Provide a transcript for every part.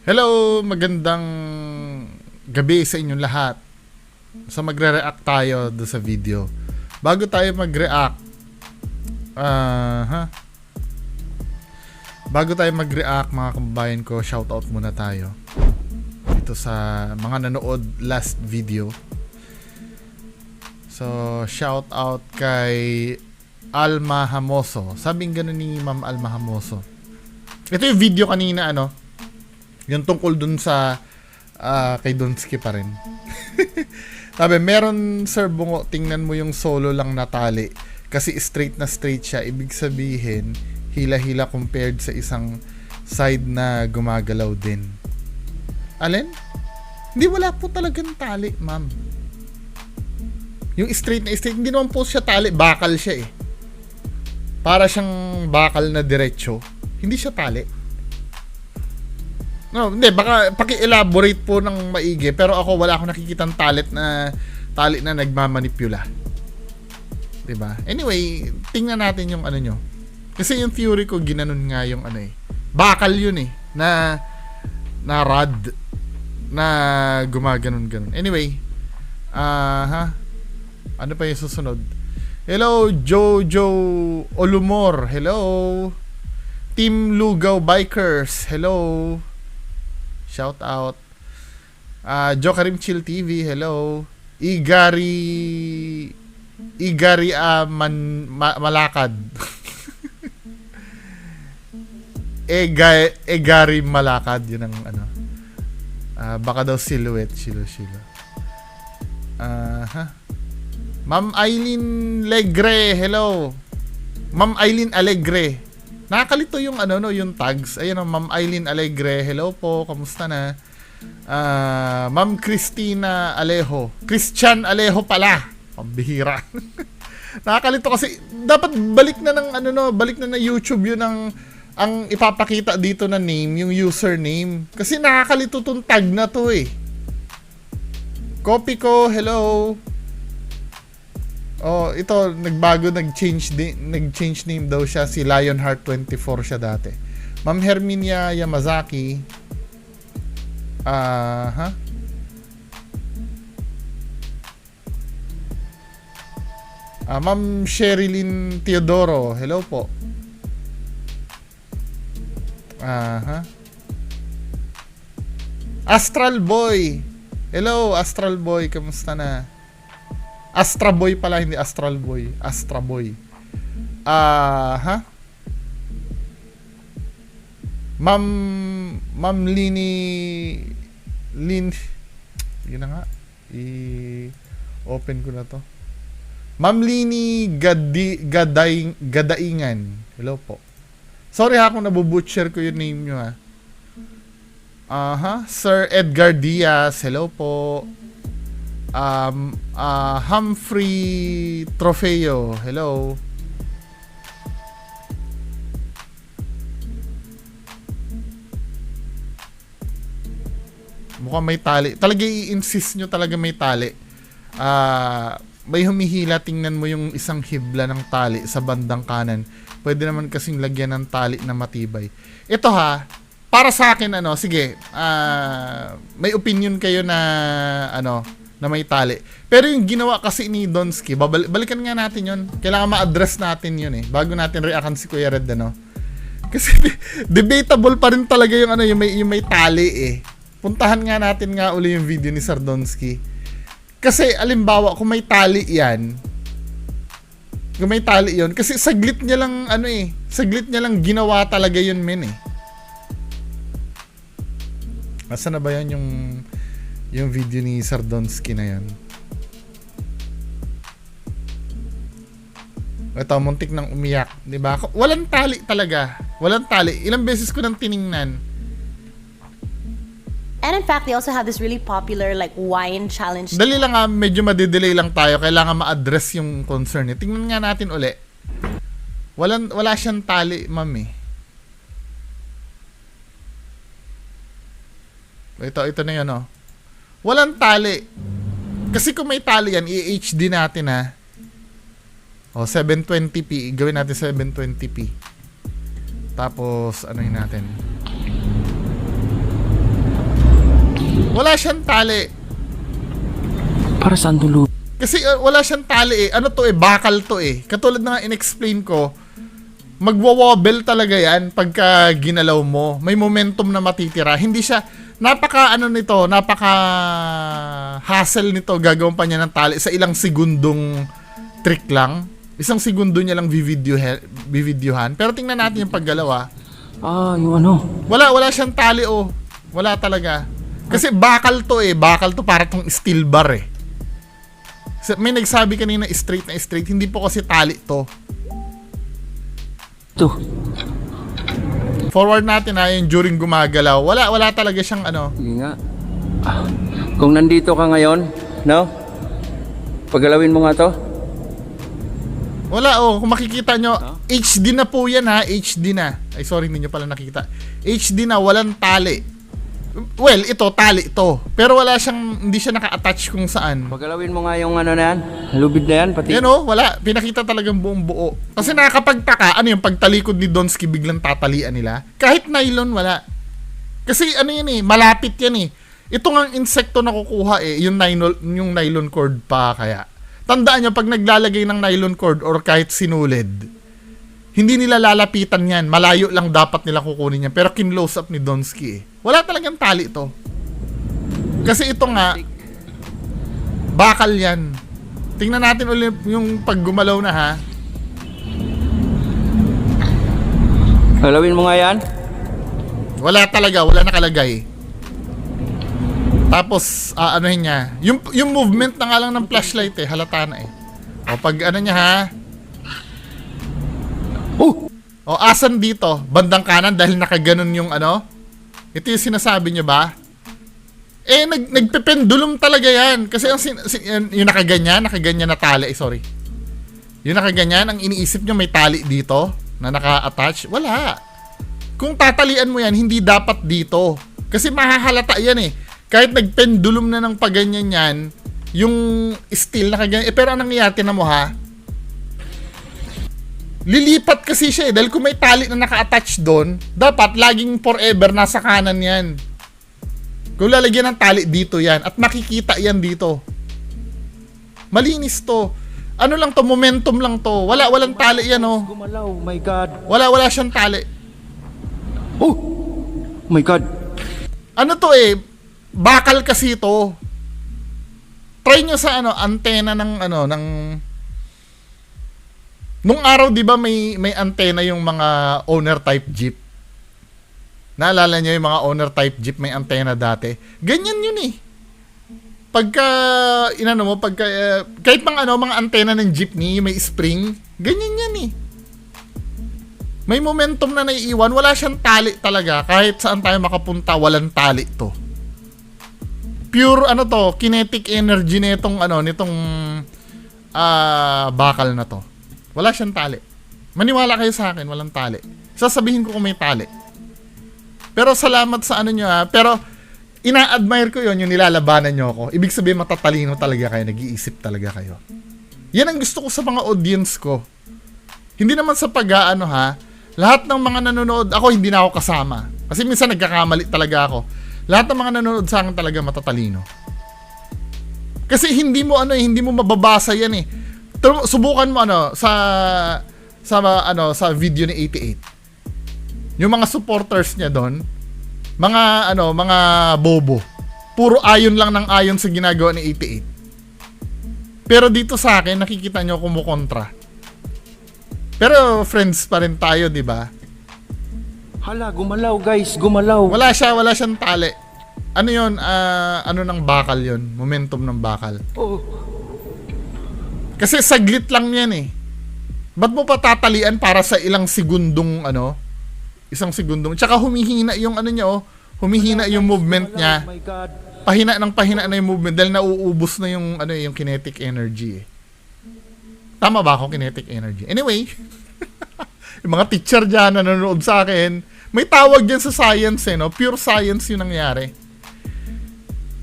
Hello, magandang gabi sa inyong lahat. So magre-react tayo do sa video. Bago tayo mag-react, bago tayo mag-react mga kababayan ko, shoutout muna tayo dito sa mga nanood last video. So shoutout kay Alma Hamoso. Sabing gano'n ni Ma'am Alma Hamoso. Ito yung video kanina yung tungkol dun sa kay Donsky pa rin. Sabi, meron Sir Bungo, tingnan mo yung solo lang na tali. Kasi straight na straight siya. Ibig sabihin, hila-hila compared sa isang side na gumagalaw din. Alin? Hindi, wala po talagang tali, ma'am. Yung straight na straight, hindi naman po siya tali. Bakal siya eh. Para siyang bakal na diretsyo. Hindi siya tali. No, hindi, baka paki-elaborate po ng maigi, pero ako wala akong nakikitang tali na nagmamanipula. 'Di ba? Anyway, tingnan natin yung nyo. Kasi yung theory ko ginanon nga yung bakal yun na rod na gumaganon-ganon. Anyway, ano pa yung susunod? Hello, Jojo Olumor. Hello. Team Lugaw Bikers. Hello. Shout out. Jokarim Chill TV, hello. Igari Malakad. Egari Malakad, yun ang baka daw silhouette, shilo. Ma'am Eileen Legre, hello. Ma'am Eileen Alegre. Nakakalito yung yung tags. Ayun Ma'am Eileen Alegre. Hello po, kamusta na? Ma'am Christina Alejo. Christian Alejo pala. Pambihira. Nakakalito kasi dapat balik na ng balik na YouTube yun ang ipapakita dito na name, yung username. Kasi nakakalito tong tag na to eh. Copy ko, hello. Oh, ito nag-change name daw siya, si Lionheart24 siya dati. Ma'am Herminia Yamazaki. Ma'am Sherilyn Teodoro, hello po. Astral Boy. Hello, Astral Boy, kamusta na? Astra Boy pala, hindi Astral Boy. Astra Boy. Ma'am Lin yun na nga. I-open ko na to. Ma'am Lini Gadaingan. Hello po. Sorry kung nabubutcher ko yung name nyo Sir Edgar Diaz. Hello po. Humphrey Trofeo. Hello. Mukhang may tali. Talaga i-insist nyo talaga may tali. May humihila, tingnan mo yung isang hibla ng tali sa bandang kanan. Pwede naman kasing lagyan ng tali na matibay. Ito para sa akin sige, may opinion kayo na na may tali. Pero yung ginawa kasi ni Donsky, balikan nga natin yun. Kailangan ma-address natin yun bago natin reactan si Kuya Red Kasi debatable pa rin talaga yung yung may tali Puntahan nga natin nga uli yung video ni Sir Donsky. Kasi alimbawa kung may tali yan, kasi saglit niya lang saglit niya lang ginawa talaga yun Asa na ba yan yung video ni Sir Donsky na yan? Ito, muntik nang umiyak, 'di ba? Walang tali talaga. Walang tali. Ilang beses ko nang tiningnan. And in fact, they also have this really popular wine challenge. Dali lang medyo madidelay lang tayo. Kailangan ma-address yung concern Tingnan nga natin uli. Wala siyang tali, ma'am Ito na yun Walang tali. Kasi kung may tali yan, i-HD natin 720p. Gawin natin 720p. Tapos, ano yun natin? Wala siyang tali. Para saan dulo? Kasi wala siyang tali eh. Ano to eh, bakal to eh. Katulad na nga in-explain ko, magwa-wobble talaga yan pagka ginalaw mo. May momentum na matitira. Hindi siya, napaka hassle nito. Gagawin pa niya ng tali sa ilang segundong trick lang. Isang segundo niya lang bivideohan. Pero tingnan natin yung paggalaw. Yung ano? Wala siyang tali oh. Wala talaga. Kasi bakal to eh. Bakal to para tong steel bar eh. May nagsabi kanina straight na straight. Hindi po kasi tali to. Ito. Forward natin yung during gumagalaw. Wala talaga siyang ano. Sige nga. Kung nandito ka ngayon, no? Paggalawin mo nga to. Wala kung makikita nyo, HD na po yan HD na. Ay sorry, hindi nyo pala nakita. HD na, walang tali. Well, ito, tali ito. Pero wala siyang, hindi siya naka-attach kung saan. Paggalawin mo nga yung ano na yan. Lubid na yan, pati. Yan wala. Pinakita talagang buong buo. Kasi nakakapagtaka, ano yung pagtalikod ni Donsky biglang tatalian nila. Kahit nylon, wala. Kasi ano yan malapit yan Ito nga insekto na kukuha yung nylon cord pa kaya. Tandaan nyo, pag naglalagay ng nylon cord or kahit sinulid, hindi nila lalapitan yan. Malayo lang dapat nila kukunin yan. Pero kin-close up ni Donsky Wala talagang tali ito. Kasi ito nga, bakal yan. Tingnan natin ulit yung paggumalaw na Galawin mo nga yan. Wala talaga, wala nakalagay. Tapos, anuhin niya. Yung movement na nga lang ng flashlight halata na O pag ano niya O asan dito? Bandang kanan dahil nakaganon yung ano? Ito yung sinasabi niyo ba? Nagpependulum talaga yan. Kasi yung nakaganyan na tali. Sorry. Yung nakaganyan, ang iniisip nyo may tali dito na naka-attach. Wala. Kung tatalian mo yan, hindi dapat dito. Kasi mahahalata yan Kahit nagpendulum na ng paganyan yan, yung steel nakaganyan. Pero anong nangyayari, tinan mo lilipat kasi siya dahil kung may tali na naka-attach doon, dapat laging forever nasa kanan yan. Kung lalagyan ng tali dito yan at makikita yan dito. Malinis to. Ano lang to, momentum lang to. Walang tali yan Gumalaw, my God. Wala siyang tali. Oh my God. Ano to bakal kasi to. Try nyo sa antena ng nung araw 'di ba may antena yung mga owner type jeep. Naalala niyo yung mga owner type jeep may antena dati. Ganyan yun Pagka kahit mga antena ng jeepney may spring, ganyan yan May momentum na naiiwan, wala siyang tali talaga. Kahit saan tayo makapunta, walang tali to. Pure kinetic energy nitong bakal na to. Wala siyang tali. Maniwala kayo sa akin, walang tali. Sasabihin ko kung may tali. Pero salamat sa nyo Pero ina-admire ko yon yung nilalabanan nyo ako. Ibig sabihin matatalino talaga kayo, nag-iisip talaga kayo. Yan ang gusto ko sa mga audience ko. Hindi naman sa lahat ng mga nanonood, ako hindi na ako kasama. Kasi minsan nagkakamali talaga ako. Lahat ng mga nanonood sa akin talaga matatalino. Kasi hindi mo mababasa yan Subukan mo sa video ni 88. Yung mga supporters niya doon, mga bobo. Puro ayon lang ng ayon sa ginagawa ni 88. Pero dito sa akin nakikita nyo kumukontra. Pero friends pa rin tayo, 'di ba? Hala, gumalaw guys, gumalaw. Wala siyang tali. Ano 'yon? Ng bakal 'yon, momentum ng bakal. Kasi saglit lang yan Ba't mo pa tatalian para sa ilang segundong isang segundong. Tsaka humihina yung humihina yung movement niya. Pahina na yung movement dahil nauubos na yung yung kinetic energy Tama ba ako, kinetic energy? Anyway, yung mga teacher dyan nanonood sa akin, may tawag dyan sa science pure science yung nangyari.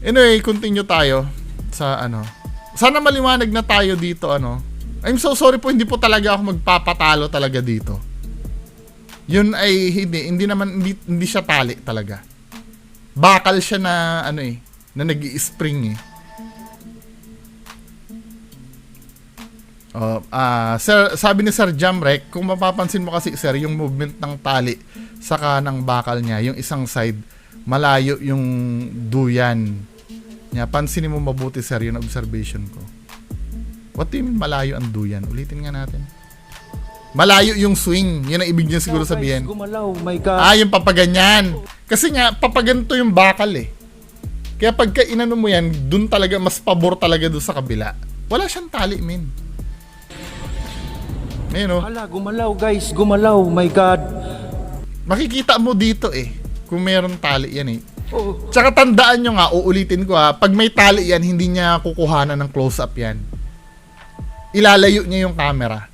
Anyway, continue tayo sa Sana maliwanag na tayo dito I'm so sorry po, hindi po talaga ako magpapatalo talaga dito. Yun ay hindi siya tali talaga. Bakal siya na na nag-i-spring eh. Sir, sabi ni Sir Jamrek, kung mapapansin mo kasi sir, yung movement ng tali sa kanang bakal niya, yung isang side, malayo yung duyan niya. Pansinin mo mabuti sir, yung observation ko. What do you mean malayo ang duyan? Ulitin nga natin. Malayo yung swing, yun ang ibig niya siguro sabihin. Gumalaw, my God. Yung papaganyan. Kasi nga, papaganto yung bakal eh. Kaya pagka inano mo yan, dun talaga, mas pabor talaga dun sa kabila. Wala siyang tali, min. Ayun, oh. Hala, gumalaw guys, gumalaw, my God. Makikita mo dito eh, kung meron tali yan eh. Oh. Tsaka tandaan nyo nga, uulitin ko ha, pag may tali yan, hindi niya kukuhanan ng close-up yan. Ilalayo niya yung camera.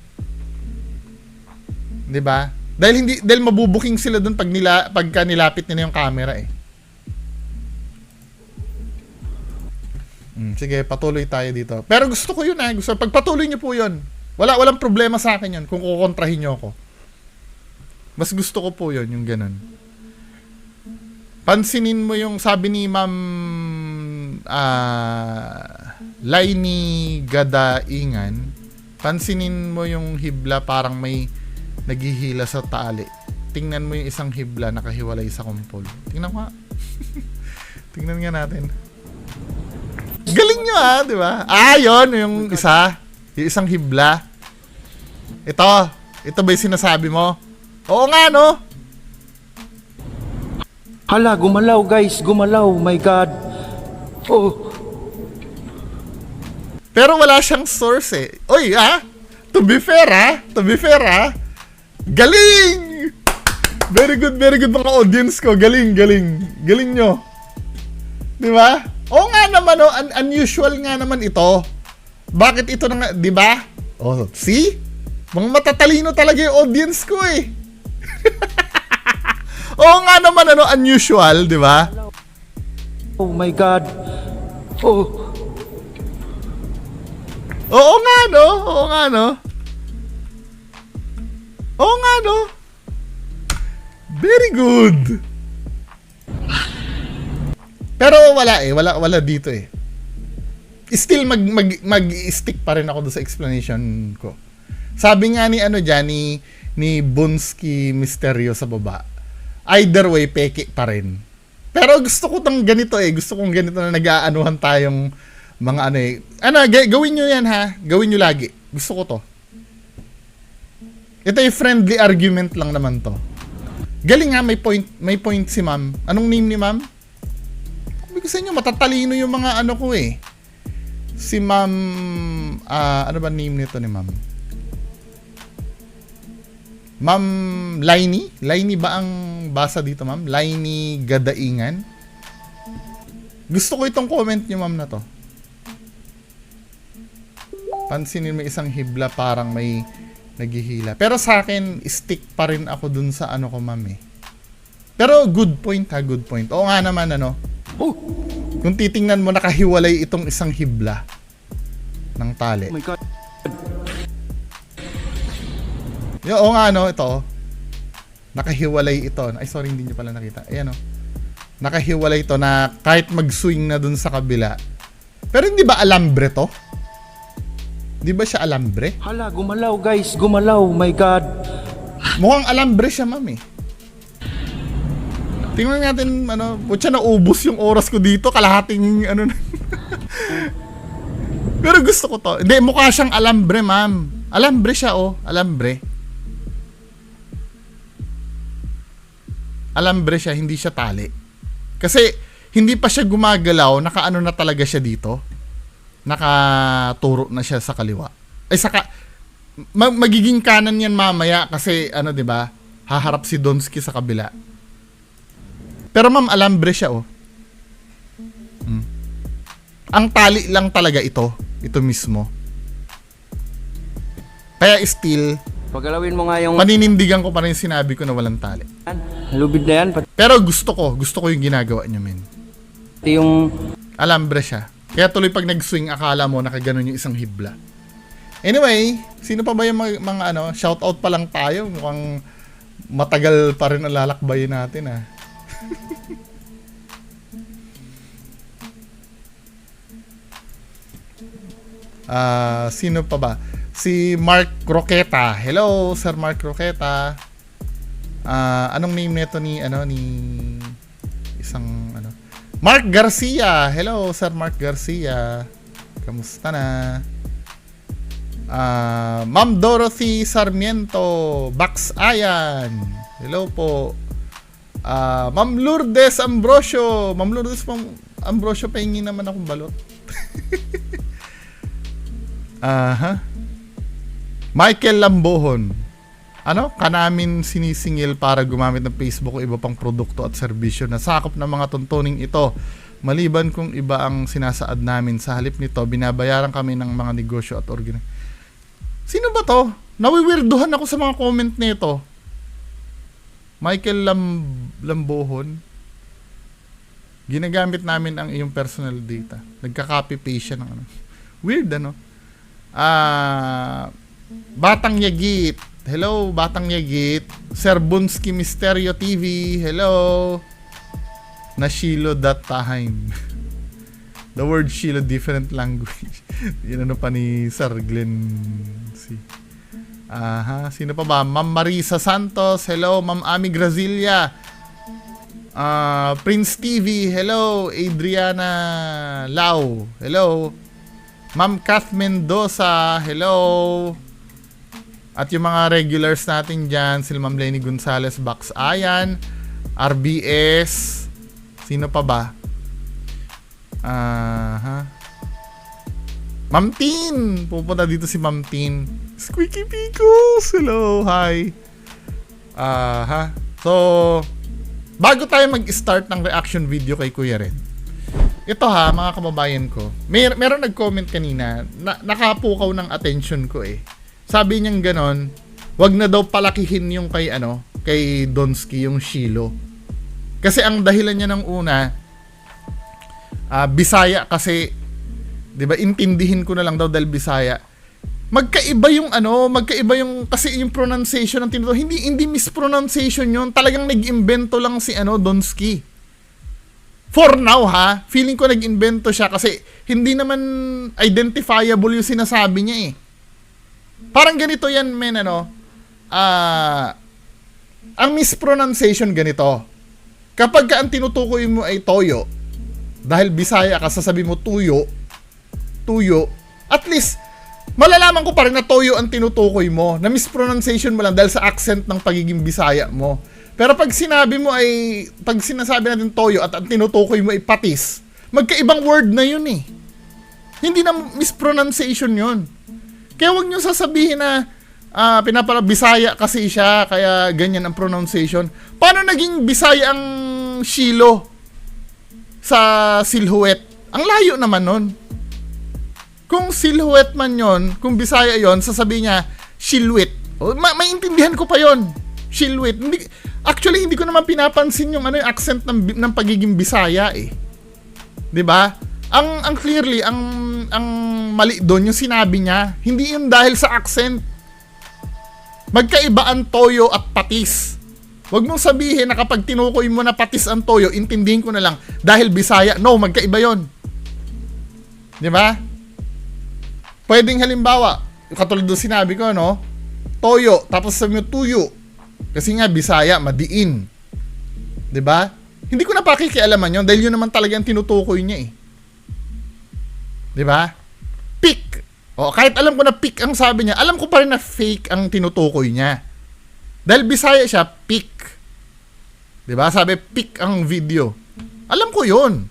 'Di ba? Dahil mabubuking sila doon pagka nilapit nila yung camera eh. Sige, patuloy tayo dito. Pero gusto ko yun pagpatuloy niyo po yun. Walang problema sa akin yun kung kukontrahin niyo ako. Mas gusto ko po yun, yung ganun. Pansinin mo yung sabi ni Ma'am Laini Gadaingan, pansinin mo yung hibla parang may naghihila sa tali. Tingnan mo yung isang hibla nakahiwalay sa kumpol. Tingnan mo nga. Tingnan nga natin. Galing nyo di ba? Yun, yung isa. Yung isang hibla. Ito ba yung sinasabi mo? Oo nga, no? Hala, gumalaw guys, gumalaw, my God. Oh. Pero wala siyang source eh. Oy, to be fair, galing! Very good mga audience ko. Galing nyo. Di ba? Oo nga naman, unusual nga naman ito. Bakit ito na nga, di ba? Oh, see? Mga matatalino talaga yung audience ko eh. Oo nga naman, unusual, di ba? Oh my God. Oh. Oo nga, no? Very good. Pero wala dito eh. Still mag-stick pa rin ako doon sa explanation ko. Sabi nga ni ni Bunski Misterio sa baba. Either way, peke pa rin. Pero gusto ko tong ganito eh. Gusto kong ganito na nag-aanuhan tayong mga gawin nyo yan ha. Gawin nyo lagi. Gusto ko to. Ito yung friendly argument lang naman to. Galing nga, may point si ma'am. Anong name ni ma'am? Sabi ko sa inyo, matatalino yung mga ko eh. Si ma'am, ano ba name nito ni ma'am? Ma'am Laini? Laini ba ang basa dito ma'am? Laini Gadaingan? Gusto ko itong comment niyo ma'am na to. Pansinin mo isang hibla parang may naghihila. Pero sa akin, stick pa rin ako dun sa ko ma'am eh. Pero good point. Oo nga naman kung titingnan mo nakahiwalay itong isang hibla ng tali. Oh my God. Oo nga ito. Nakahiwalay ito. Ay sorry, hindi niyo pala nakita. Ayan nakahiwalay ito na kahit mag-swing na dun sa kabila. Pero hindi ba alambre to? Di ba siya alambre? Hala, gumalaw guys, gumalaw, my God. Mukhang alambre siya, ma'am eh. Tingnan natin, putya naubos yung oras ko dito, kalahating na. Pero gusto ko to. Hindi, mukha siyang alambre, ma'am. Alambre siya, alambre. Alambre siya, hindi siya tali. Kasi, hindi pa siya gumagalaw, nakaano na talaga siya dito. Nakaturo na siya sa kaliwa. Ay, magiging kanan yan mamaya kasi, 'di ba? Haharap si Donski sa kabila. Pero ma'am, alambre siya, Ang tali lang talaga ito mismo. Kaya still, Pagalawin mo nga yung paninindigan ko pa rin sinabi ko na walang tali. lubid na yan, Pero gusto ko yung ginagawa niyo, men. pati yung Alambre siya. Kaya tuloy pag nag-swing, akala mo nakaganon yung isang hibla. Anyway, sino pa ba yung mga shoutout pa lang tayo. Mukhang matagal pa rin ang lalakbayin natin, Sino pa ba? Si Mark Croqueta. Hello, Sir Mark Croqueta. Anong name nito ni isang Mark Garcia. Hello, Sir Mark Garcia. Kamusta na? Ma'am Dorothy Sarmiento, Bax Ayan. Hello po. Ma'am Lourdes Ambrosio. Ma'am Lourdes Ambrosio, pahingi naman akong balot. Michael Lambohon. Kanamin sinisingil para gumamit ng Facebook o iba pang produkto at serbisyo na sakop ng mga tuntuning ito. Maliban kung iba ang sinasaad namin, sa halip nito, binabayaran kami ng mga negosyo at Sino ba to? Nawiwirduhan ako sa mga comment nito. Michael Lambohon. Ginagamit namin ang iyong personal data. Nagka-copy-paste siya ng Weird, Batang Yagit. Hello, Batang Yagit. Sir Bunsky Misterio TV. Hello. Nashilo that time. The word Shilo, different language. Yun pa ni Sir Glenn C. Sino pa ba? Ma'am Marisa Santos. Hello. Ma'am Ami Grazilia. Prince TV. Hello. Adriana Lau. Hello. Ma'am Kath Mendoza. Hello. At yung mga regulars natin dyan, sila Ma'am Lenny Gonzalez, Bax Ayan, RBS, sino pa ba? Ma'am Tin, pupunta dito si Ma'am Tin. Squeaky Picos, hello, hi. So, bago tayo mag-start ng reaction video kay Kuya Red, ito mga kababayan ko, meron nag-comment kanina, nakapukaw ng attention ko Sabi niyang ganon, wag na daw palakihin yung kay Donsky, yung Shilo. Kasi ang dahilan niya ng una, Bisaya kasi, 'di ba? Intindihin ko na lang daw dahil Bisaya. Magkaiba yung kasi yung pronunciation ng tinuto, hindi mispronunciation yun. Talagang nag-imbento lang si Donsky. For now feeling ko nag-imbento siya kasi hindi naman identifiable yung sinasabi niya Parang ganito yan, men, ang mispronunciation ganito. Kapag ang tinutukoy mo ay toyo, dahil Bisaya ka, sasabi mo tuyo, at least, malalaman ko pa rin na toyo ang tinutukoy mo, na mispronunciation mo lang dahil sa accent ng pagiging Bisaya mo. Pero pag sinasabi natin toyo at ang tinutukoy mo ay patis, magkaibang word na yun Hindi na mispronunciation yun. Kaya huwag nyo sasabihin na Bisaya kasi siya, kaya ganyan ang pronunciation. Paano naging Bisaya ang Shilo sa silhouette? Ang layo naman nun. Kung silhouette man yon, kung Bisaya yon, sasabihin niya silhouette. Maintindihan ko pa yon. Silhouette. Actually, hindi ko naman pinapansin yung yung accent ng pagiging Bisaya 'Di ba? Ang clearly, ang mali doon yung sinabi niya. Hindi yun dahil sa accent. Magkaiba ang toyo at patis. Huwag mong sabihin na kapag tinukoy mo na patis ang toyo, intindihin ko na lang dahil Bisaya. No, magkaiba yun. Di ba? Pwedeng halimbawa, katulad doon sinabi ko, toyo, tapos sabi mo tuyo. Kasi nga Bisaya, madiin. Di ba? Hindi ko na pakikialaman yun dahil yun naman talaga ang tinutukoy niya Diba? Pick. Kahit alam ko na pick ang sabi niya, alam ko pa rin na fake ang tinutukoy niya. Dahil Bisaya siya, pick. Diba? Sabi, pick ang video. Alam ko yun.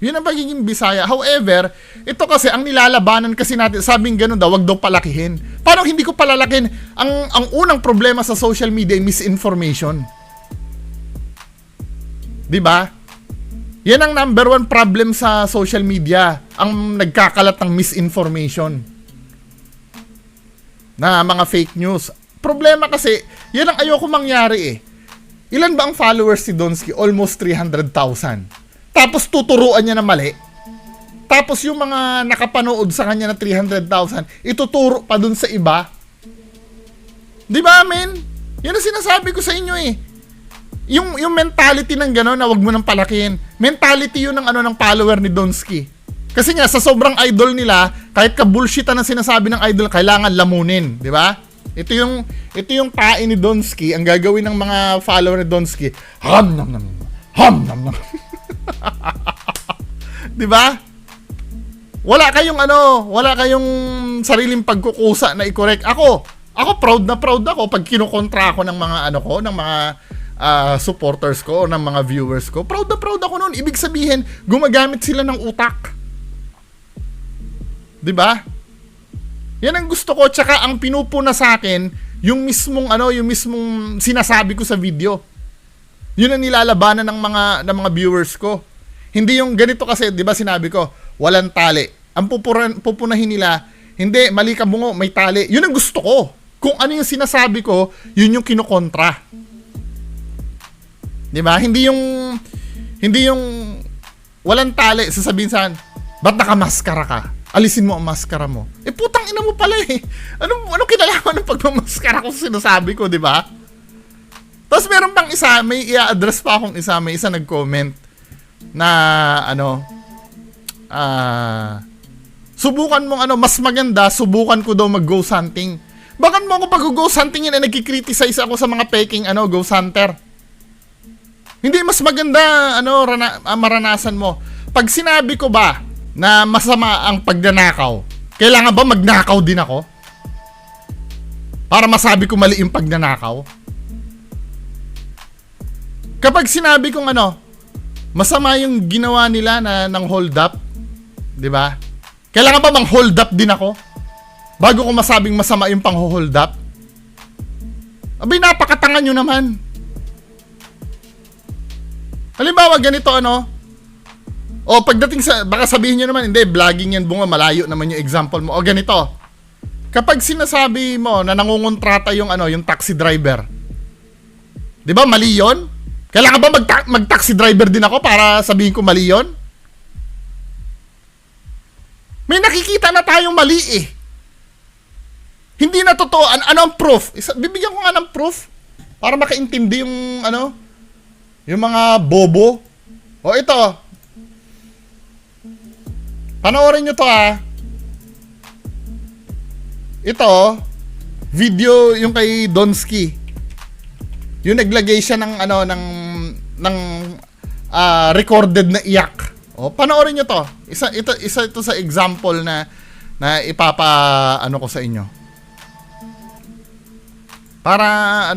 Yun ang pagiging Bisaya. However, ito kasi, ang nilalabanan kasi natin, sabing ganun daw, wag daw palakihin. Paano hindi ko palalakin? Ang unang problema sa social media ay misinformation. Diba? Yan ang number one problem sa social media, ang nagkakalat ng misinformation na mga fake news. Problema kasi, yan ang ayoko mangyari Ilan ba ang followers si Donsky? Almost 300,000. Tapos tuturuan niya na mali. Tapos yung mga nakapanood sa kanya na 300,000, ituturo pa dun sa iba. Di ba, men? Yan ang sinasabi ko sa inyo Yung mentality ng gano'n na wag mo nang palakihin. Mentality yun ng ng follower ni Donsky. Kasi nga, sa sobrang idol nila, kahit ka-bullshitan ang sinasabi ng idol, kailangan lamunin, di ba? Ito yung tae ni Donsky, ang gagawin ng mga follower ni Donsky, ham nam nam, ham nam nam. Di ba? Wala kayong sariling pagkukusa na i-correct. Ako proud ako pag kinukontra ako ng mga ng mga supporters ko o ng mga viewers ko. Proud ako noon. Ibig sabihin, gumagamit sila ng utak. 'Di ba? Yan ang gusto ko, tsaka ang pinupuna sa akin yung mismong sinasabi ko sa video. Yun ang nilalabanan ng mga viewers ko. Hindi yung ganito kasi, 'di ba sinabi ko, walang tali. Ang pupunahin nila, hindi, mali ka bungo, may tali. Yun ang gusto ko. Kung ano yung sinasabi ko, yun yung kinukontra. 'Di ba? Hindi yung walang tali, sasabihin sa akin, ba't nakamaskara ka? Alisin mo ang maskara mo. Putang ina mo pala eh. Ano kinalaman ng pagmamaskara ko sa sinasabi ko, 'di ba? Tapos meron pang isa, may i-address pa akong isa, may isa nag-comment na subukan mong mas maganda, subukan ko daw mag-ghost hunting. Bakit mo ako pag-ghost hunting yun nagki-criticize ako sa mga peking ghost hunter? Hindi mas maganda maranasan mo. Pag sinabi ko ba na masama ang pagnanakaw, kailangan ba magnakaw din ako? Para masabi ko mali yung pagnanakaw? Kapag sinabi kong masama yung ginawa nila ng hold up, 'di ba? Kailangan ba mang hold up din ako bago ko masabing masama yung pang-hold up? Abay, napakatanga nyo naman. Halimbawa ganito o pagdating sa, baka sabihin nyo naman, hindi, vlogging yan bunga, malayo naman yung example mo. O ganito, kapag sinasabi mo na nangungontrata yung taxi driver, di ba mali yun? Kailangan ba mag-taxi driver din ako para sabihin ko mali yun? May nakikita na tayong mali eh. Hindi na totoo. Ano ang proof? Bibigyan ko nga ng proof para makaintindi yung yung mga bobo. O ito, panoorin nyo to Ito, video yung kay Donsky. Yung naglagay siya ng recorded na iyak. O, panoorin nyo to. Isa ito sa example na ko sa inyo. Para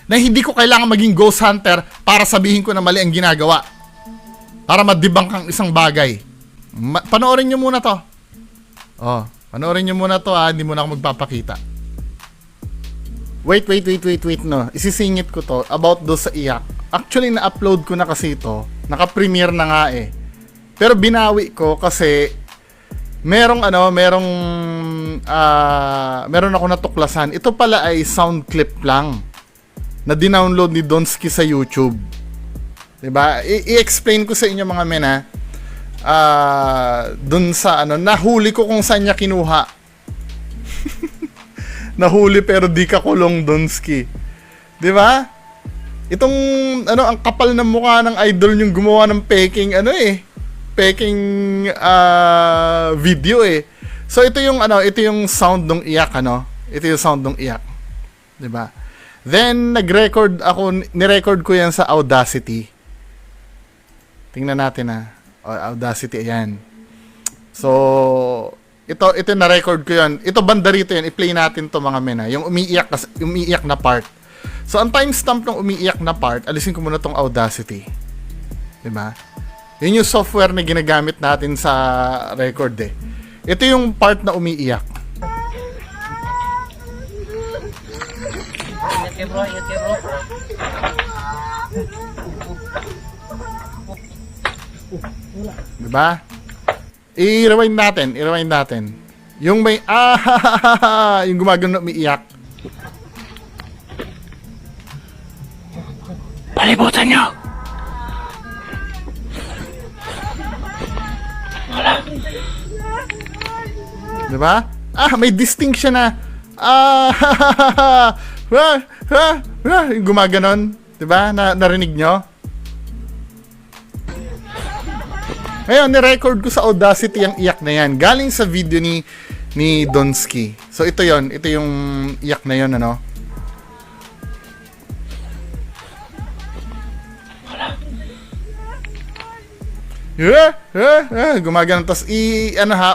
na hindi ko kailangan maging ghost hunter para sabihin ko na mali ang ginagawa. Para madibang kang isang bagay. Panoorin nyo muna to. Panoorin nyo muna to hindi muna ako magpapakita. Wait, no. Isisingit ko to about do sa iyak. Actually, na-upload ko na kasi ito. Naka-premiere na nga eh. Pero binawi ko kasi meron ako natuklasan. Ito pala ay sound clip lang na dinownload ni Donsky sa YouTube. 'Di ba? I-explain ko sa inyo mga men dun sa nahuli ko kung saan niya kinuha. Nahuli pero di ka kulong, Donsky. 'Di ba? Itong ang kapal ng mukha ng idol yung gumawa ng peking peking video eh. So ito yung sound ng iyak Ito yung sound ng iyak. 'Di ba? Then ni-record ko 'yan sa Audacity. Tingnan natin Audacity, ayan. So ito na-record ko 'yan. Ito banda rito 'yan. I-play natin 'to mga men yung umiiyak na part. So ang timestamp ng umiiyak na part, alisin ko muna tong Audacity. 'Di ba? Yun yung software na ginagamit natin sa record eh. Ito yung part na umiiyak. Diba? I-rewind natin. Yung may yung gumagano umiiyak. Palibutan nyo! Diba? May distinction na. Yung gumaganon. Diba? Narinig nyo? Ngayon, ni-record ko sa Audacity ang iyak na yan. Galing sa video ni Donsky. So, ito yon. Ito yung iyak na yon, ano? Gumagano. Tapos,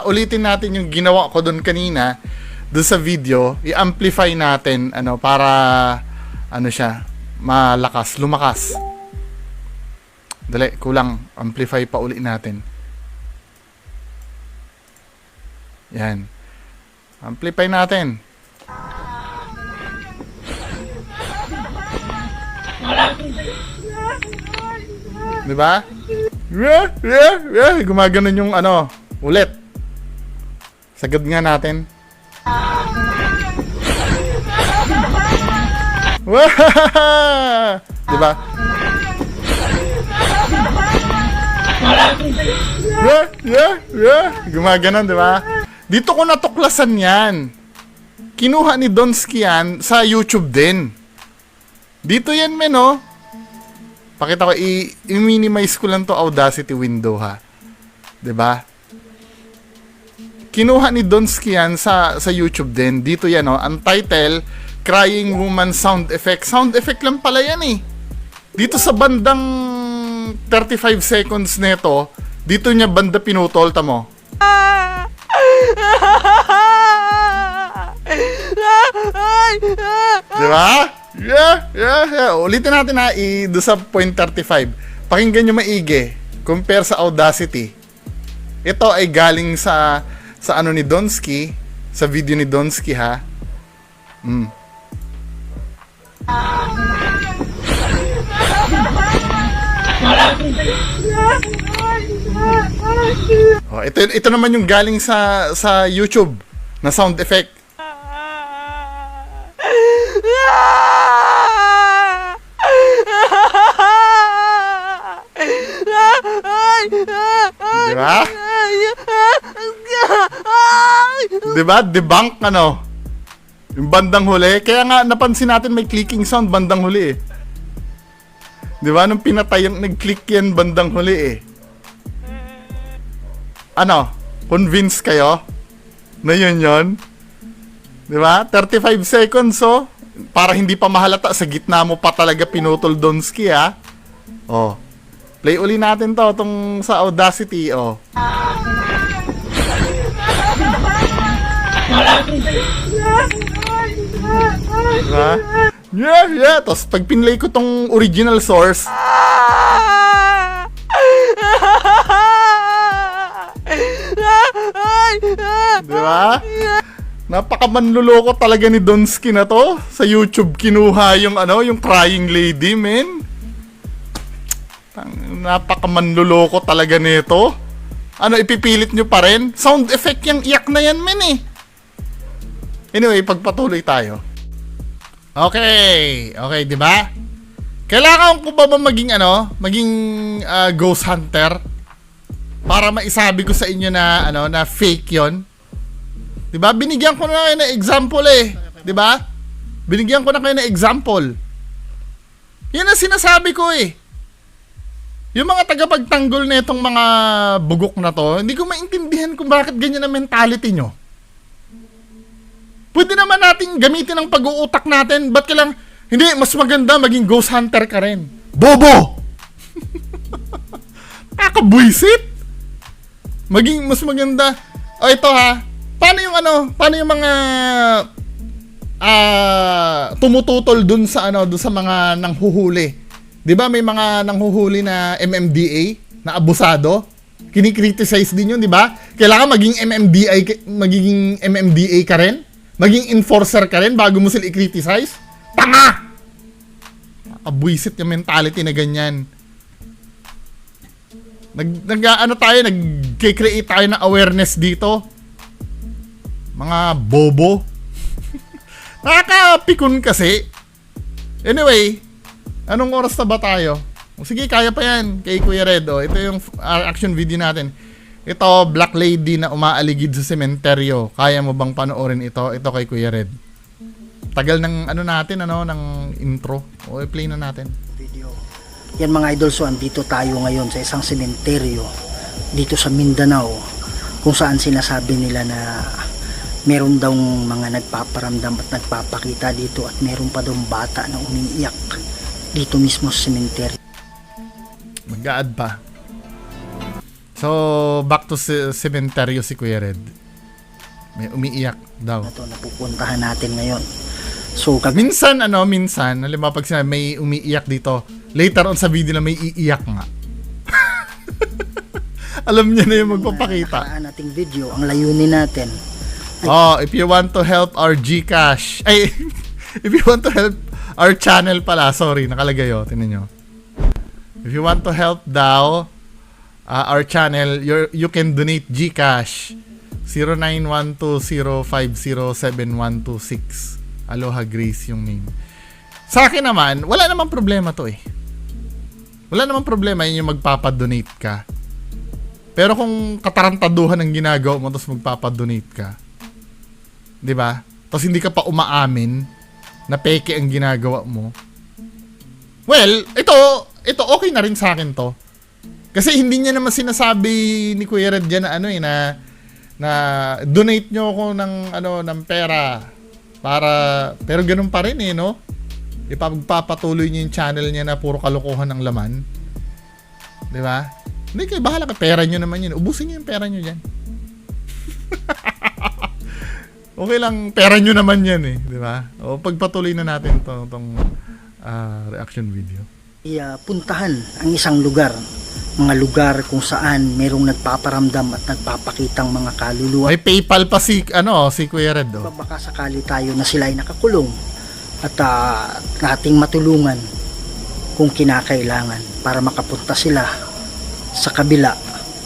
ulitin natin yung ginawa ko doon kanina, doon sa video. I-amplify natin, para, siya, malakas, lumakas. Dali, kulang. Amplify pa uli natin. Yan. Amplify natin. Diba? Gumaganon yung ulit. Sagad nga natin. Diba? Gumaganon, diba? Dito ko natuklasan yan. Kinuha ni Donsky yan sa YouTube din. Dito yan, men, oh. Pakita ko, i-minimize ko lang to Audacity window, ha. Diba? Kinuha ni Donsky yan sa YouTube din. Dito yan, oh. Ang title, Crying Woman Sound Effect. Sound effect lang pala yan, eh. Dito sa bandang 35 seconds nito, dito niya banda pinutol, tamo. Diba? Yeah. Ulitin natin, ha, do sa 0.35. Pakinggan nyo maigi. Compare sa Audacity. Ito ay galing sa ni Donsky, sa video ni Donsky, ha. Oh, ito naman yung galing sa YouTube na sound effect. Diba? Diba? Debunk, yung bandang huli. Kaya nga napansin natin may clicking sound bandang huli, eh. Diba? Nung pinatay yung nag-click yan bandang huli, eh. Convince kayo na yun? Diba? 35 seconds, oh. Para hindi pa mahalata, sa gitna mo pa talaga pinutol Donsky, ha. Oh. Play uli natin to, tong sa Audacity, oh. Diba? Yeah. Tapos pag pinlay ko tong original source, diba? Napakamanluloko talaga ni Donsky na to. Sa YouTube kinuha yung yung crying lady, men. Napakamanluloko talaga nito. Ipipilit nyo pa rin? Sound effect yung iyak na yan, men, eh. Anyway, pagpatuloy tayo. Okay, di ba? Kailangan ko ba maging ghost hunter para maisabi ko sa inyo na na fake 'yon? 'Di ba? Binigyan ko na kayo ng example, eh, 'di ba? Binigyan ko na kayo ng example. 'Yan ang sinasabi ko, eh. Yung mga tagapagtanggol na itong mga bugok na to, hindi ko maintindihan kung bakit ganyan ang mentality nyo. Pwede naman natin gamitin ang pag-uutak natin. Ba't kailang, hindi, mas maganda maging ghost hunter ka rin. Bobo! Kakabwisit! Maging mas maganda. O ito, ha, paano yung mga tumututol dun sa mga nanghuhuli? 'Di ba may mga nanghuhuli na MMDA na abusado? Kini-criticize din 'yun, 'di ba? Kailangan maging MMDA ka rin? Maging enforcer ka rin bago mo sila i-criticize? Tanga! Abwisit yung mentality na ganyan. Nag-create tayo ng awareness dito. Mga bobo. Nakakapikon kasi. Anyway, anong oras na ba tayo? Sige, kaya pa yan kay Kuya Red. Ito yung action video natin. Ito, Black Lady na umaaligid sa sementeryo. Kaya mo bang panoorin ito? Ito kay Kuya Red. Tagal ng ng intro. Play na natin. Video. Yan mga idol, so andito tayo ngayon sa isang sementeryo dito sa Mindanao, kung saan sinasabi nila na meron daw mga nagpaparamdam at nagpapakita dito, at meron pa daw bata na umiiyak dito mismo sa cemetery. Mag-a-add pa. So, back to cementerio si Kuya Red. May umiiyak daw. Na to napupuntahan natin ngayon. So, Minsan, halimbawa pag sinabi may umiiyak dito, later on sa video na may iiyak nga. Alam niya na yung magpapakita. nakaraan nating video, ang layunin natin, Oh, if you want to help our Gcash, if you want to help our channel pala, sorry, nakalagay tinan nyo. If you want to help daw our channel, you can donate Gcash 0912050726. Aloha Grace yung name. Sa akin naman, wala namang problema to Wala namang problema yun yung magpapadonate ka. Pero kung katarantaduhan ang ginagawa mo tapos magpapadonate ka, 'di ba? Tapos hindi ka pa umaamin na peke ang ginagawa mo. Well, ito okay na rin sa akin to. Kasi hindi niya naman sinasabi ni Kuya Red diyan na na donate nyo ako ng pera para, pero ganun pa rin no? Ipagpapatuloy niya yung channel niya na puro kalokohan ng laman. 'Di ba? Hindi kayo bahala ka, pera nyo naman yun. Ubusin nyo yung pera nyo dyan. Okay lang, pera nyo naman yan di ba? O pagpatuloy na natin tong reaction video. puntahan ang isang lugar, mga lugar kung saan merong nagpaparamdam at nagpapakitang mga kaluluwa. May PayPal pa si Kuya Red Baka sakali tayo na sila ay nakakulong at nating matulungan kung kinakailangan para makapunta sila sa kabila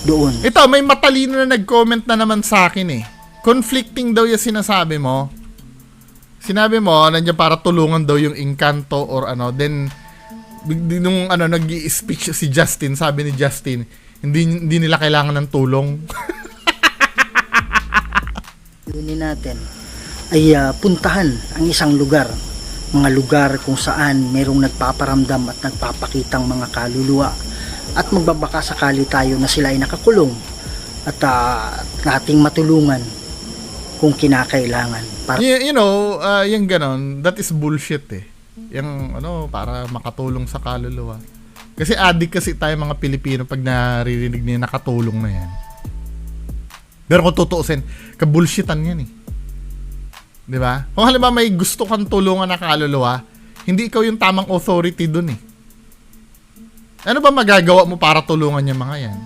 doon. Ito, may matalino na nag-comment na naman sa akin Conflicting daw yung sinasabi mo. Sinabi mo, nandiyan para tulungan daw yung Encanto or then nung nag-i-speech si Justin, sabi ni Justin, hindi nila kailangan ng tulong. Yunin natin ay puntahan ang isang lugar, mga lugar kung saan merong nagpaparamdam at nagpapakitang mga kaluluwa, at magbabaka sakali tayo na sila ay nakakulong at nating matulungan kung kinakailangan. Para Yung ganon, that is bullshit Yung para makatulong sa kaluluwa. Kasi addict kasi tayo mga Pilipino pag naririnig niya nakatulong na yan. Pero kung tutuusin, kabullshitan yan 'Di ba? Kung halimbawa may gusto kang tulungan na kaluluwa, hindi ikaw yung tamang authority dun Ano ba magagawa mo para tulungan yung mga yan?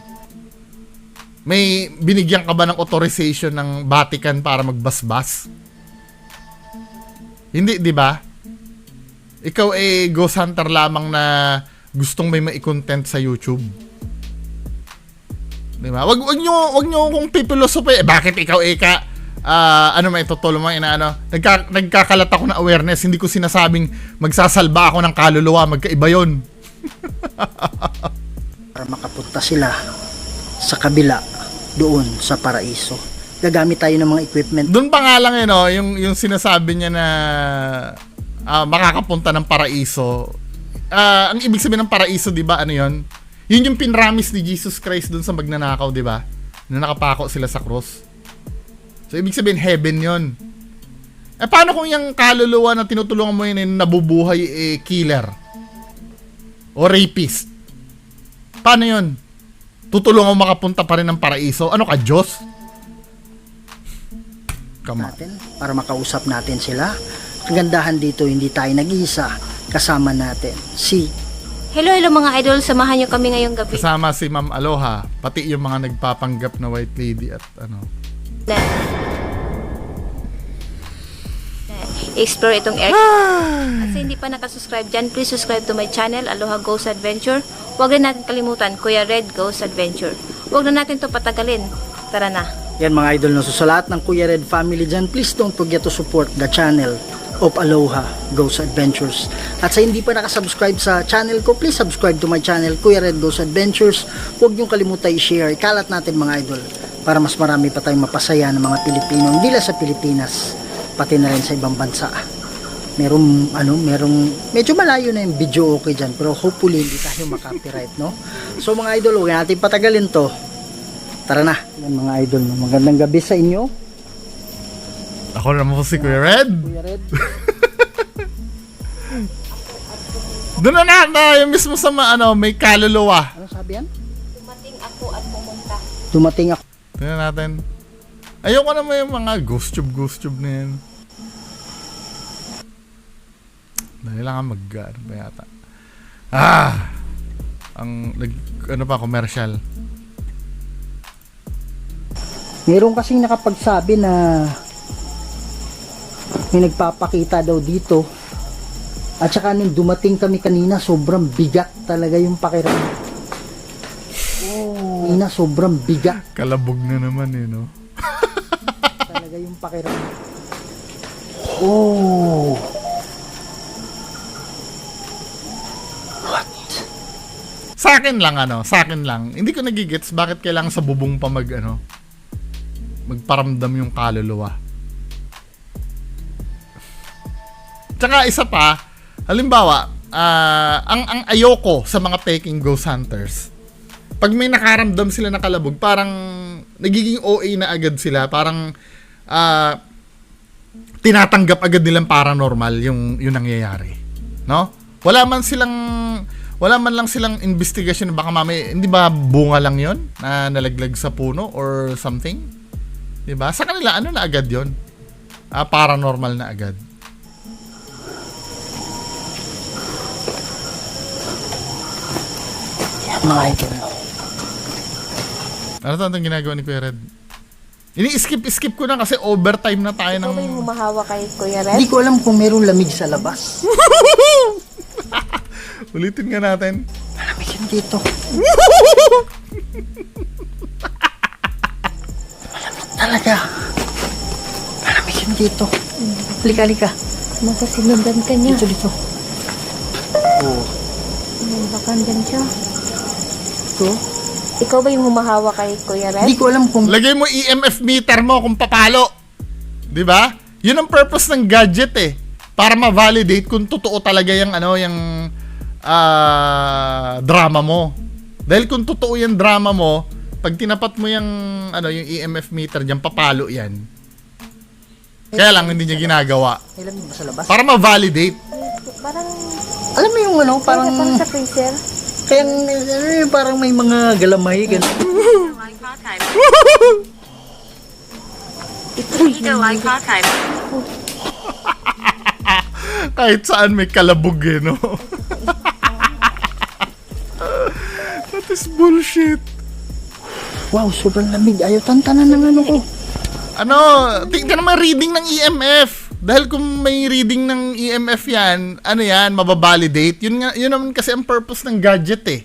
May binigyan ka ba ng authorization ng Vatican para magbasbas? Hindi, di ba? Ikaw ghost hunter lamang na gustong may mai-content sa YouTube. Di ba? Wag nyo kung pipilosope, bakit ikaw may tutulong mo nagkakalat ako ng awareness, hindi ko sinasabing magsasalba ako ng kaluluwa, magkaiba yon. para makapunta sila sa kabila doon sa paraiso. Gagamit tayo ng mga equipment. Doon pa nga lang yung sinasabi niya na makakapunta ng paraiso. Ang ibig sabihin ng paraiso, 'di ba? Ano 'yon? Yun yung pinramis ni Jesus Christ doon sa magnanakaw, 'di ba? Na nakapako sila sa cross. So ibig sabihin heaven 'yon. Paano kung yung kaluluwa na tinutulungan mo yun nabubuhay killer? O rapist? Paano yun? Tutulungan mo makapunta pa rin ng paraiso? Ano ka, Diyos? Natin para makausap natin sila. Kagandahan dito, hindi tayo nag-iisa. Kasama natin si Hello mga idol, samahan niyo kami ngayong gabi. Kasama si Ma'am Aloha, pati yung mga nagpapanggap na white lady at Explore itong area. At sa hindi pa nakasubscribe dyan, please subscribe to my channel, Aloha Ghost Adventure. Huwag rin natin kalimutan, Kuya Red Ghost Adventure. Huwag na natin to patagalin. Tara na. yan mga idol, no? So sa lahat ng Kuya Red family dyan, please don't forget to support the channel of Aloha Ghost Adventures. At sa hindi pa nakasubscribe sa channel ko, please subscribe to my channel, Kuya Red Ghost Adventures. Huwag niyong kalimutan i-share, ikalat natin mga idol, para mas marami pa tayong mapasaya ng mga Pilipino, hindi lang sa Pilipinas, pati na rin sa ibang bansa. Merong medyo malayo na yung video, okay dyan, pero hopefully hindi tayo makapiright, no? So mga idol, huwag natin patagalin to. Tara na. Yan mga idol, no? Magandang gabi sa inyo. Ako naman po si Kuya Red. Kuya Red. Doon na yung mismo sa may kaluluwa. Ano sabi yan? Dumating ako at pumunta. Dumating ako. Tingnan natin. Ayoko naman yung mga ghost tube na yan. Dahil lang ano ba yata. Commercial. Meron kasing nakapagsabi na may nagpapakita daw dito. At saka nung dumating kami kanina, sobrang bigat talaga yung pakiramdam. Kanina, sobrang bigat Kalabog na naman no? talaga yung pakiramdam. Oh! Sa akin lang. Hindi ko nagigets bakit kailangan sa bubong pa magparamdam yung kaluluwa. Tsaka isa pa, halimbawa, ang ayoko sa mga peking ghost hunters, pag may nakaramdam sila na kalabog, parang nagiging OA na agad sila, parang tinatanggap agad nilang paranormal yung nangyayari. No? Wala man lang silang investigation, baka mamaya, hindi ba bunga lang yon na nalaglag sa puno or something? Diba? Sa kanila, na agad yon? Paranormal na agad. Yan mga idol. Ano to ang ginagawa ni Kuya Red? Ini-skip ko na kasi overtime na tayo ng... Ikaw ba yung humahawa kay Kuya Red? Hindi ko alam kung merong lamig sa labas. Ulitin nga natin. Malamig yan dito. Malamig talaga. Malamig yan dito. Halika. Makasinundan ka niya. Dito. Oh. Baka dyan siya. Ito. Ikaw ba yung humahawa kay Kuya Red? Hindi ko alam kung... Lagay mo EMF meter mo kung papalo. Di ba? Yun ang purpose ng gadget eh. Para ma-validate kung totoo talaga yung drama mo. Dahil kung totoo yung drama mo, pag tinapat mo yung EMF meter diyan, papalo yan. Kaya lang hindi niya ginagawa. May lamig ba sa labas? Para ma-validate. Parang, Alam mo yung parang parang... sa freezer. Kaya parang may mga galamay. Kahit saan may kalabog no? That is bullshit. Wow, sobrang lamig. Ayaw tantanan ng ko. Tingnan naman reading ng EMF. Dahil kung may reading ng EMF yan, mababalidate. Yun naman kasi ang purpose ng gadget eh.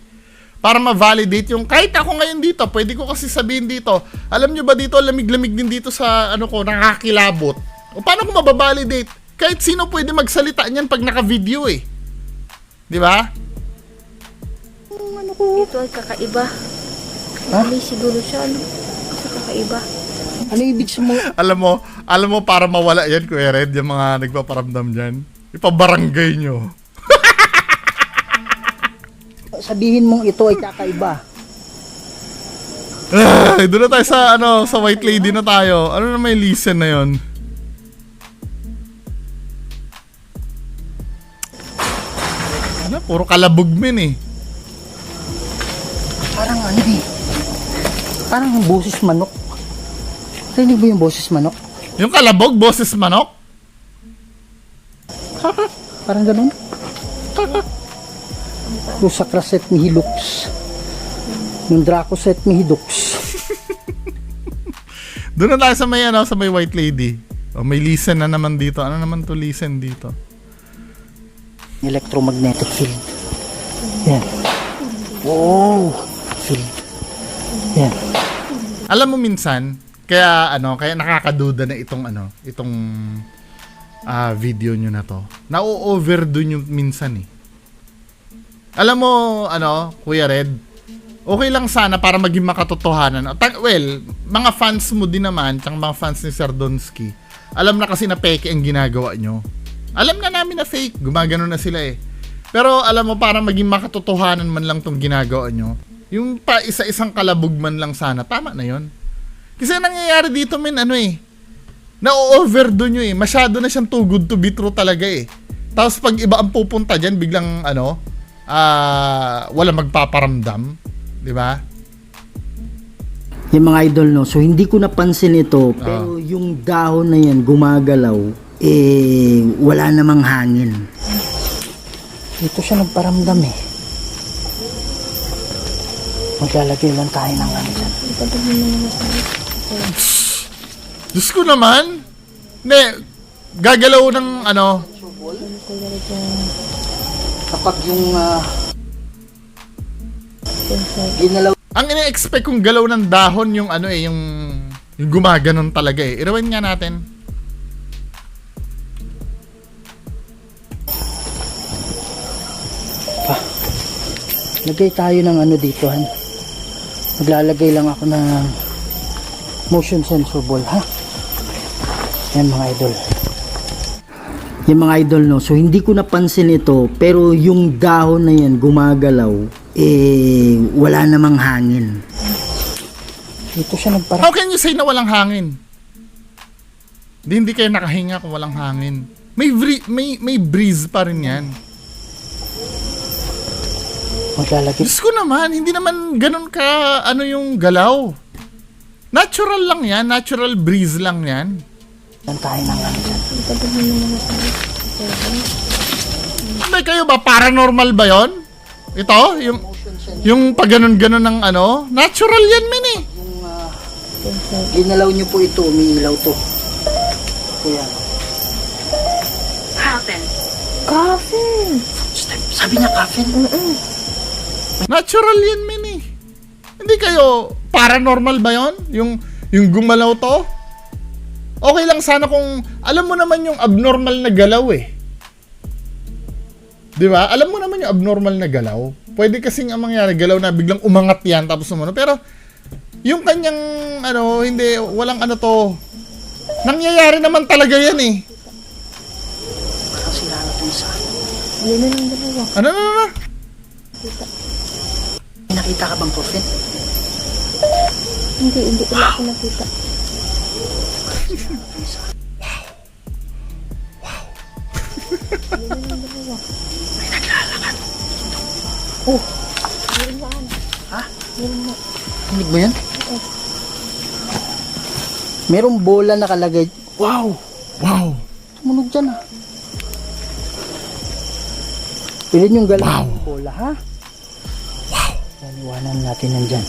Para ma-validate yung, kahit ako ngayon dito, pwede ko kasi sabihin dito, alam nyo ba dito, lamig-lamig din dito sa, nakakilabot. O paano ko mababalidate? Kahit sino pwede magsalita niyan pag naka-video eh. Di ba? Ito ay kakaiba. May siguro siya, Kasi kakaiba. Ano ibig sabihin? Alam mo para mawala yan, Kuya Red, yung mga nagpaparamdam dyan. Ipabarangay nyo. Sabihin mong ito ay kakaiba. Doon na tayo sa White Lady na tayo. Ano na may listen na yon? Puro kalabog min eh. Parang parang boses manok. Rinig mo yung boses manok? Yung kalabog, boses manok? Parang ganun. Yung sakraset ni Hilux. Yung Dracoset ni Hidux. Doon na tayo sa may White Lady. O, may listen na naman dito. Ano naman to listen dito? Electromagnetic field. Yan. Wow. Field. Yan. Alam mo minsan, kaya nakakaduda na itong video nyo na to. Na-overdo nyo minsan eh. Alam mo, Kuya Red, okay lang sana para maging makatotohanan. Well, mga fans mo din naman, tsaka mga fans ni Sir Donsky, alam na kasi na peke ang ginagawa nyo. Alam na namin na fake, gumagano na sila eh. Pero alam mo, para maging makatotohanan man lang tong ginagawa nyo, Yung pa isa-isang kalabog man lang sana, tama na yon. Kasi nangyayari dito men ano eh, na-overdo nyo eh, masyado na siyang too good to be true talaga eh. Tapos pag iba ang pupunta dyan, biglang ano, wala magpaparamdam, di ba? Yung mga idol, no? So, hindi ko napansin ito, pero yung dahon na yan, gumagalaw, wala namang hangin. Ito siya nagparamdam eh. Maglalagay lang tayo ng ano dyan. Diyos ko naman, ne, gagalaw ng ano, Kapag yung ginalaw, ang ina-expect kong galaw ng dahon yung ano eh, yung gumaganon talaga eh. Irawan nga natin. lagay tayo ng ano dito, han. Maglalagay lang ako ng motion sensor ball, ha? Yan mga idol. Yung mga idol, no? So, hindi ko napansin ito, pero yung dahon na yan, gumagalaw, wala namang hangin. Ito siya How can you say na walang hangin? Hindi kayo nakahinga kung walang hangin. May breeze pa rin yan. maglalagay. Diyos ko naman, hindi naman ganun ka, ano yung galaw. Natural lang yan, natural breeze lang yan. Yan tayo ng ano dyan. Hindi kayo ba, paranormal ba yon? Ito, yung pag ganun-ganun ng ano, natural yan men eh. Ginalaw nyo po ito, umiilaw to. Kuya. Coffin! Sabi niya coffin? Natural yan men eh. Hindi kayo, paranormal ba yon? Yung gumalaw to? Okay lang sana kung, alam mo naman yung abnormal na galaw eh. Di ba? Alam mo naman yung abnormal na galaw. Pwede kasing ang mangyari, galaw na biglang umangat yan tapos umano. Pero, yung kanyang, ano, hindi, walang ano to. Nangyayari naman talaga yan eh. Parang sila na ito isa. Ano? May nakita ka bang coffin? Hindi wala ako nakita. May naglalakad. Oh. Ha? Tinig mo yan? Merong bola nakalagay. Wow! Wow! Tumunog dyan ah. Pilin yung galaw Wow. ng bola, ha? Wow! Iwanan natin yan dyan.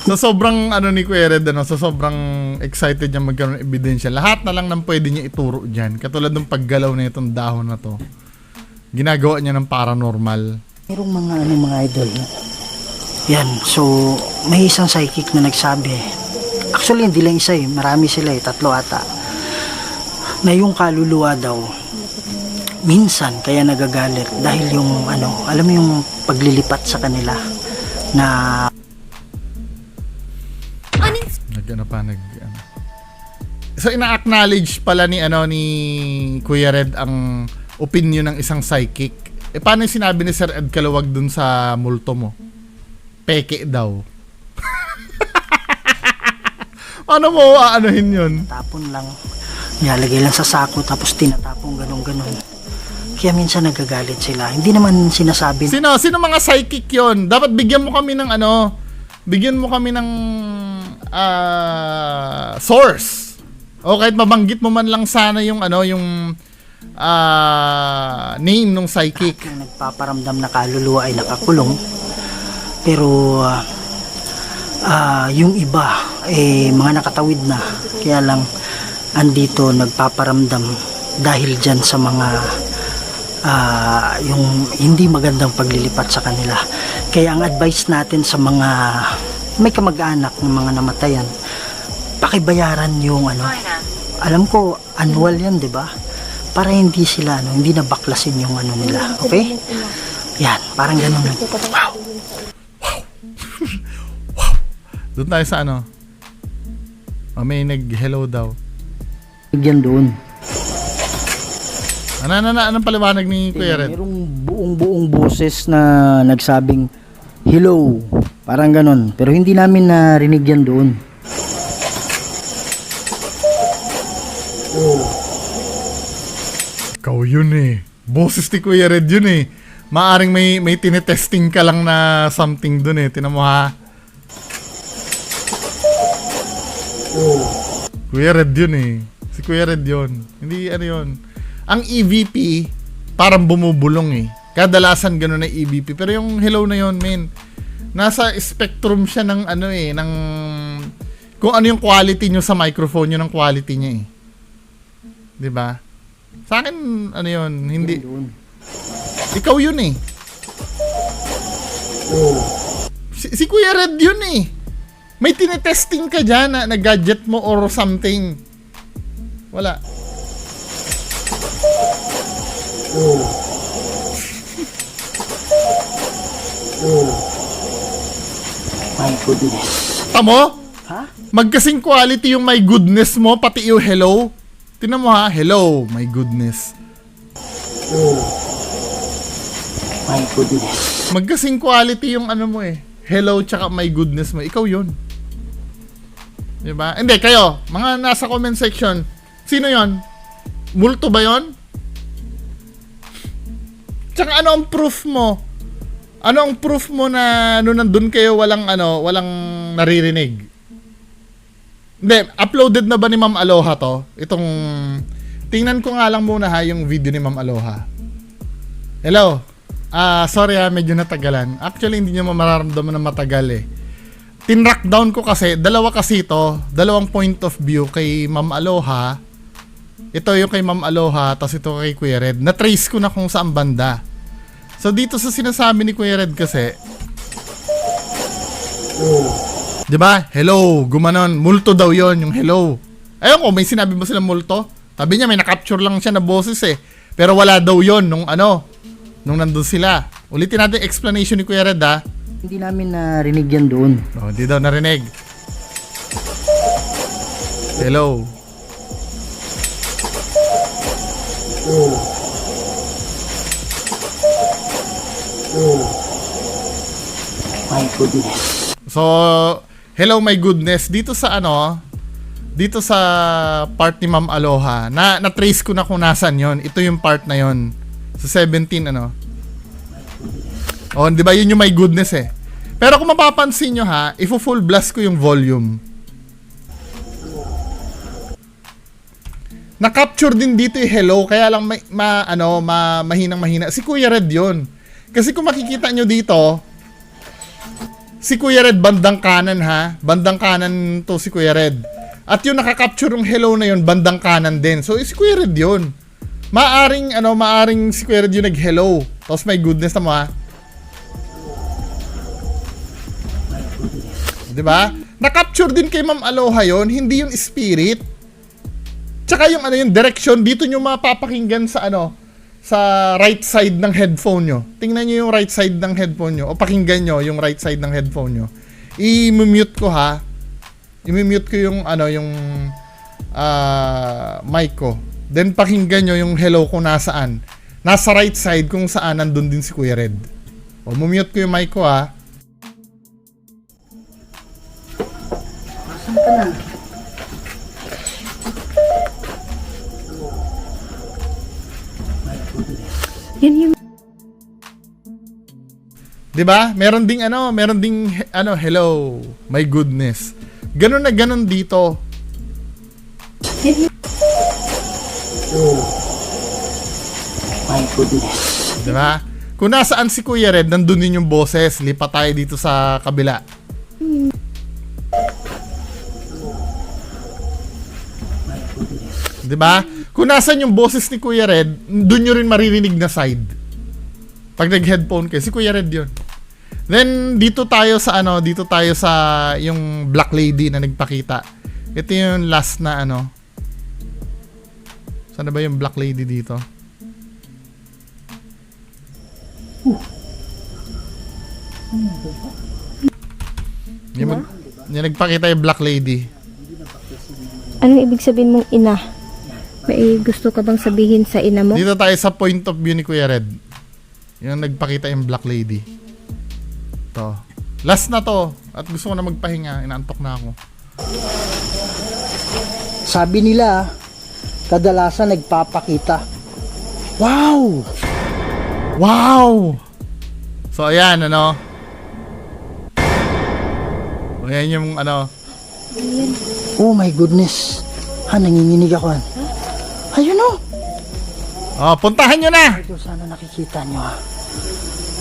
So sobrang ano ni Kuya Red, ano, so sobrang excited niya magkaroon ng ebidensya. Lahat na lang ng pwede niya ituro dyan. Katulad ng paggalaw na itong dahon na to. Ginagawa niya ng paranormal. Merong mga idol. No? Yan, so may isang psychic na nagsabi. Actually, hindi lang isa eh. Marami sila eh. 3 ata. Na yung kaluluwa daw, minsan kaya nagagalit dahil yung ano, alam mo yung paglilipat sa kanila na So ina-acknowledge pala ni Kuya Red ang opinion ng isang psychic. Paano yung sinabi ni Sir Ed Kaluwag dun sa multo mo? Peke daw. Ano mo aanuhin yun? tapon lang, nilalagay lang sa sako tapos tinatapong ganun-ganun. Kaya minsan nagagalit sila. Hindi naman sinasabi Sino mga psychic yon? Dapat bigyan mo kami ng bigyan mo kami ng source. O kahit mabanggit mo man lang sana yung name ng psychic. na nagpaparamdam na kaluluwa ay nakakulong. Pero yung iba mga nakatawid na. Kaya lang andito nagpaparamdam dahil dyan sa mga yung hindi magandang paglilipat sa kanila. Kaya ang advice natin sa mga may kamag-anak ng mga namatayan, pakibayaran yung alam ko annual yan, 'di ba? Para hindi sila hindi na baklasin yung nila. Okay? Yan, parang ganun. Wow. Doon tayo sa may nag-hello daw. Bigyan doon. Anong paliwanag ni Kuya Red? Merong buong boses na nagsabing hello. Parang ganon. Pero hindi namin narinig yan doon. Ikaw yun eh. Boses ni Kuya Red yun eh. Maaring may tinetesting ka lang na something dun eh. Tinan mo ha. Kuya Red yun eh. Si Kuya Red yun. Hindi ano yun. Ang EVP, parang bumubulong eh. Kadalasan ganun na EVP. Pero yung hello na yun, men. Nasa spectrum siya ng ano eh. Ng, kung ano yung quality nyo sa microphone, yun ang quality niya eh. Diba? Sa akin, ano yun, hindi. Ikaw yun eh. Si Kuya Red yun eh. May tinetesting ka dyan na gadget mo or something. Wala. My goodness. Tamo? Ha? Magkasing quality yung my goodness mo, pati yung hello. Tingnan mo ha, hello, my goodness. My goodness. Magkasing quality yung ano mo eh. Hello tsaka my goodness mo. Ikaw yun. Diba? Hindi, kayo, mga nasa comment section, sino yon? Multo ba yon? Tsaka ano ang proof mo? Ano ang proof mo na nung nandun kayo walang naririnig? Hindi, uploaded na ba ni Ma'am Aloha to? Itong, tingnan ko nga lang muna ha yung video ni Ma'am Aloha. Hello? Sorry ha, medyo natagalan. Actually, hindi nyo mararamdaman na matagal eh. Tinrack down ko kasi, dalawa kasi ito, dalawang point of view kay Ma'am Aloha. Ito yung kay Ma'am Aloha, tapos ito kay Kuya Red. Na-trace ko na kung saan banda. So dito sa sinasabi ni Kuya Red kasi, diba? Hello, gumanon. Multo daw yon yung hello. Ayun ko, may sinabi ba sila multo? Sabi niya, may na-capture lang siya na boses eh. Pero wala daw yon nung nandun sila. Ulitin natin explanation ni Kuya Red ha. Hindi namin narinig yan doon. Oh, hindi daw narinig. Hello. My goodness. So, hello my goodness. Dito sa dito sa part ni Ma'am Aloha, na-trace ko na kung nasan yon. Ito yung part na yon. Sa 17 Oh, di ba yun yung my goodness eh. Pero kung mapapansin nyo ha, ifo-full blast ko yung volume. Na-capture din dito yung hello, kaya lang mahinang-mahina. Si Kuya Red yun. Kasi kung makikita nyo dito, si Kuya Red bandang kanan ha. Bandang kanan to si Kuya Red. At yung nakaka-capture yung hello na yun, bandang kanan din. So, si Kuya Red yun. Maaring si Kuya Red yung nag-hello. Tapos my goodness na mo ha. Diba? Na-capture din kay Ma'am Aloha yun, hindi yung spirit. Tsaka yung yung direction, dito nyo mapapakinggan sa sa right side ng headphone nyo. Tingnan nyo yung right side ng headphone nyo, o pakinggan nyo yung right side ng headphone nyo. I-mute ko ha. I-mute ko yung yung mic ko. Then pakinggan nyo yung hello ko nasaan. Nasa right side kung saan nandun din si Kuya Red. O, mute ko yung mic ko ha. Saan ka na? Yan yung... Diba? Meron ding hello, my goodness. Ganun na ganun dito. My goodness. Diba? Kung nasaan si Kuya Red, nandun din yung boses. Lipat tayo dito sa kabila. Diba? Kung nasaan yung boses ni Kuya Red, dun nyo rin maririnig na side. Pag nag-headphone kayo, si Kuya Red yun. Then, dito tayo sa yung Black Lady na nagpakita. Ito yung last na Saan ba yung Black Lady dito? Yung nagpakita yung Black Lady. Anong ibig sabihin mong ina? May gusto ka bang sabihin sa ina mo? Dito tayo sa point of view ni Kuya Red. Yung nagpakita yung Black Lady. Ito. Last na to. At gusto ko na magpahinga. Inaantok na ako. Sabi nila, kadalasan nagpapakita. Wow! Wow! So, ayan, ano? Ayan yung, ano. Oh my goodness. Nanginginig ako. Ayun o. Oh, puntahan nyo na! Ito sana nakikita nyo ha.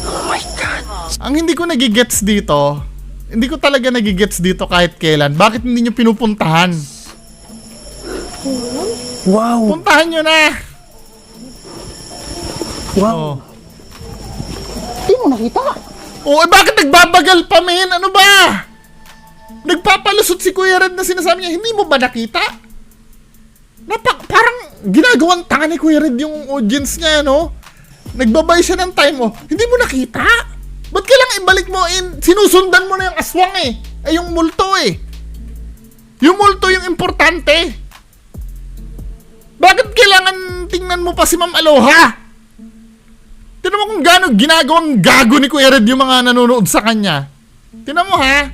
Oh my God. Ang hindi ko nagigets dito, hindi ko talaga nagigets dito kahit kailan. Bakit hindi nyo pinupuntahan? Wow. Puntahan nyo na! Wow. Oh. Di mo nakita? Oh, eh bakit nagbabagal pa, men? Ano ba? Nagpapalusot si Kuya Red na sinasabi niya, hindi mo ba nakita? Parang ginagawang tanga ni Kuya Red yung audience niya, no? Nagbabay siya ng time, oh. Hindi mo nakita? Ba't kailangan ibalik mo? Sinusundan mo na yung aswang, eh. Ay, yung multo, eh. Yung multo yung importante. Bakit kailangan tingnan mo pa si Ma'am Aloha? Tingnan mo kung gaano ginagawang gago ni Kuya Red yung mga nanonood sa kanya. Tingnan mo, ha?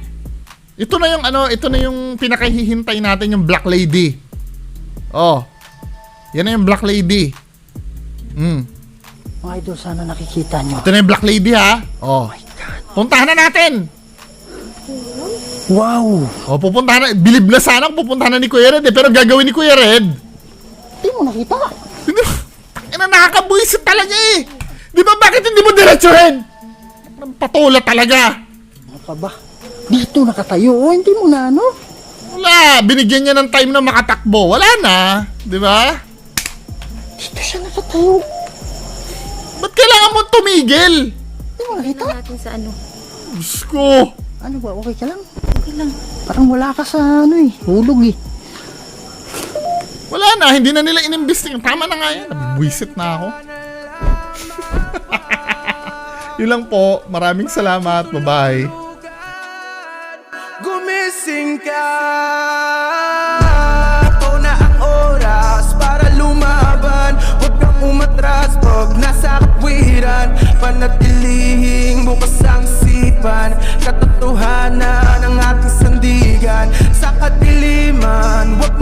Ito na yung ano, ito na yung pinakahihintay natin, yung Black Lady. Oh. Yan na yung Black Lady. Mga idol, sana nakikita nyo. Ito na yung Black Lady, ha? Oh. Puntahan na natin. Wow. Oh, pupuntahan na. Bilib na sana kung pupuntahan na ni Kuya Red, eh. Pero gagawin ni Kuya Red. Di mo nakita? Nakakabuisit talaga, eh. Di ba bakit hindi mo diretsuhin? Patula talaga. Ano ka ba? Dito nakatayo. Oh, hindi mo na ano? Wala. Binigyan niya ng time na makatakbo. Wala na. Di ba? Dito siya nakatayo. Ba't kailangan mo tumigil? Di mo nakita? Tingnan natin sa ano. Diyos ko. Ano ba? Okay ka lang? Okay lang. Parang wala ka sa ano eh. Hulog eh. Wala na. Hindi na nila inimbesting. Tama na nga yan. Nabwisit na ako. Yun lang po. Maraming salamat. Bye-bye. Gumising ka. Ito na ang oras para lumaban. Huwag kang umatras pag nasa katwiran. Panatilihing bukas ang isipan. Katotohanan ang ating sandigan. Sa kadiliman, huwag